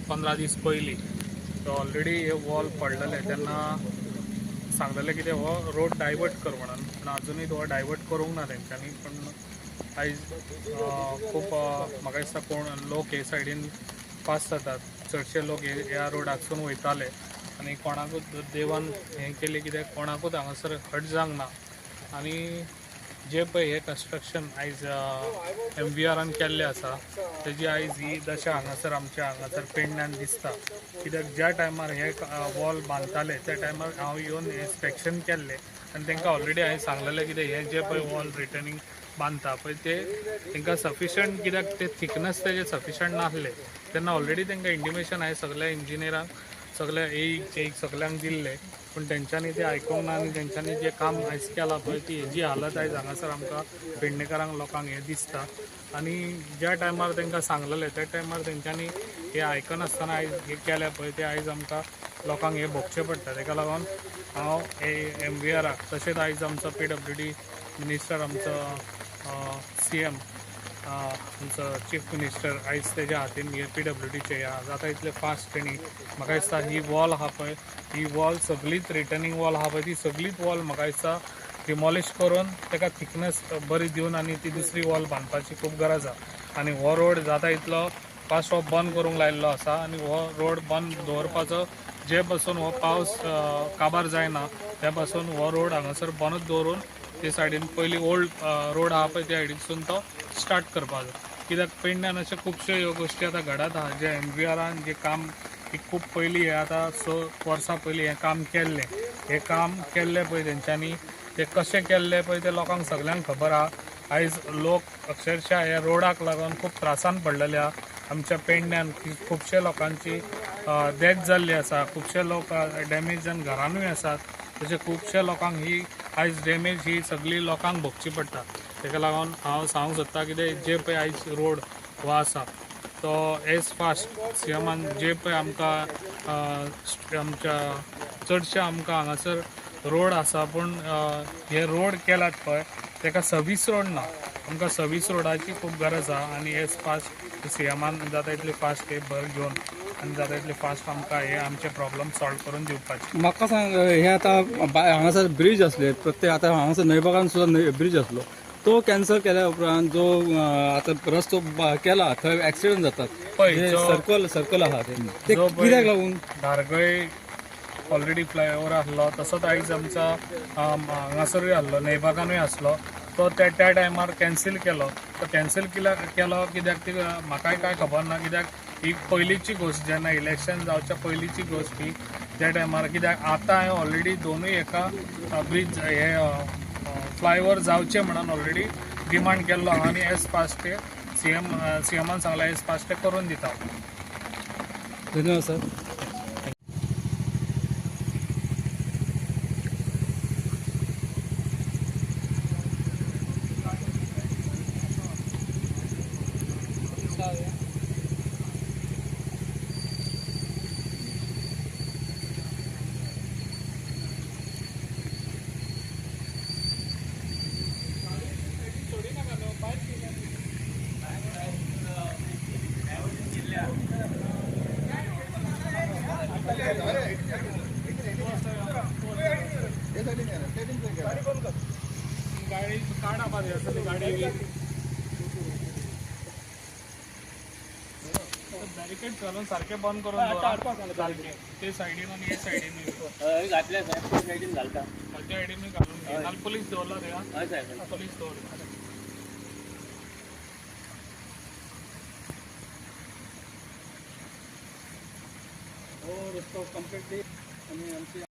15 दीस पयलीं तो ऑलरेडी हे वॉल पडलेले तेन्ना सांगलेले कितें हो रोड डायवर्ट कर म्हणून, पण अजुनूय तो डायवर्ट करूंक ना तेंच्यांनी. पण आयज खूब म्हाका दिसता कोण लोक हे सायडीन पास जातात, चडशे लोक ह्या रोडाकसून वयताले आनी कोणाकूच देवान हें केलें कित्याक कोणाकूच हांगासर हट जावंक ना. आनी जे पळय हे कन्स्ट्रक्शन आयज MVRन केल्लें आसा तेजी आयज ही दशा हांगासर आमच्या हांगासर पेडण्यान दिसता. कित्याक ज्या टायमार हे वॉल बांदताले त्या टायमार हांव येवन इन्स्पेक्शन केल्लें आनी तांकां ऑलरेडी हांवें सांगलेलें कितें हे जे पळय वॉल रिटर्निंग बांदता पळय ते तांकां सफिशंट, कित्याक ते थिकनेस तेजे सफिशंट नासले तेन्ना ऑलरेडी तांकां इंटिमेशन हांवें सगळ्या इंजिनियरांक, सगळ्या एक सगळ्यांक दिल्लें. पूण तेंच्यांनी ते आयकूंक ना आनी तेंच्यांनी जें काम आयज केलां पळय ती हेजी हालत आयज हांगासर आमकां पेडणेकारांक लोकांक हें दिसता. आनी ज्या टायमार तांकां सांगलेलें त्या टायमार तेंच्यांनी हे आयकनासतना आयज हे केल्या पळय ते आयज आमकां लोकांक हे भोगचें पडटा. ताका लागून हांव हे MVRाक तशेंच आयज आमचो PWD मिनिस्टर आमचो CM आमचो चीफ मिनिस्टर आयज तेज्या हातीन हे PWDचे ह्या जाता इतले फास्ट तेणी म्हाका दिसता ही वॉल आहा पळय ही वॉल सगळीच रिटर्निंग वॉल आहा पळय ती सगळीच वॉल म्हाका दिसता डिमॉलिश करून ताका थिकनेस बरी दिवन आनी ती दुसरी वॉल बांदपाची खूब गरज आसा. आनी हो रोड जाता इतलो फास्ट हो बंद करूंक लायिल्लो आसा आनी हो रोड बंद दवरपाचो जे पासून हो पावस काबार जायना त्या पासून हो रोड हांगासर बंदूच दवरून ते सायडीन पयली ओल्ड रोड आहा पळय त्या सायडीनसून तो स्टार्ट करपाचो. कित्याक पेडण्यान अशे खुबश्यो ह्यो गोश्टी आतां घडत आहा जे MVRन जे काम खूब पयलीं हे आतां 6 वर्सां पयलीं हें काम केल्लें. हे काम केल्लें पळय तेंच्यांनी ते कशें केल्लें पळय ते लोकांक सगळ्यांक खबर आहा. आयज लोक अक्षरशः ह्या रोडाक लागून खूब त्रासान पडलेले आहा. आमच्या पेडण्यान खुबशे लोकांची डेथ जाल्ली आसा, खुबशे लोक डॅमेज जावन घरांनूय आसात. तशें खुबशे लोकांक ही आयज डॅमेज ही सगळी लोकांक भोगची पडटा. ताका लागून हांव सांगूंक सोदता कितें जे पळय आयज रोड हो आसा तो एज फास्ट CMन जे पळय आमकां आमच्या चडशे आमकां हांगासर रोड आसा पूण हे रोड केल्यात पळय ताका सर्वीस रोड ना. आमकां सर्वीस रोडाची खूब गरज आहा आनी एज फास्ट CMन जाता इतले फास्ट हे भर घेवन आनी जाता इतले फास्ट आमकां हे आमचे प्रॉब्लम सॉल्व करून दिवपाचे. म्हाका सांग हे आतां हांगासर ब्रिज आसले प्रत्येक आतां हांगासर नयबागान सुद्दां ब्रिज आसलो तो कॅन्सल केल्या उपरांत जो आतां रस्तो केला थंय एक्सिडंट जातात पळय सर्कल आहा ते कित्याक लागून धारगळे ऑलरेडी फ्लायओव्हर आसलो तसोच आयज आमचा हांगासरूय आसलो नयबागानूय आसलो तो त्या टायमार कॅन्सील केलो. तो कॅन्सील केलो कित्याक ती म्हाकाय काय खबर ना कित्याक ही पयलींची गोश्ट जेन्ना इलेक्शन जावच्या पयलींची गोश्ट ही त्या टायमार कित्याक आतां हांवें ऑलरेडी दोनूय एका ब्रिज हे फ्लायओव्हर जावचे म्हणून ऑलरेडी डिमांड केल्लो आहा आनी एज फास्ट ते CMन सांगलां एज फास्ट ते करून दिता. धन्यवाद सर. गाडी काढा पाहिजे गाडी बॅरिकेड घालून सारखे बंद करून ते सायडीन आणि हे सायडीन घातल्या सायडीन घालता त्या सायडीन घालून घे. पोलीस दवरला रे पोलीस दवरला. हो रस्तो कम्प्लिटली आमी आमची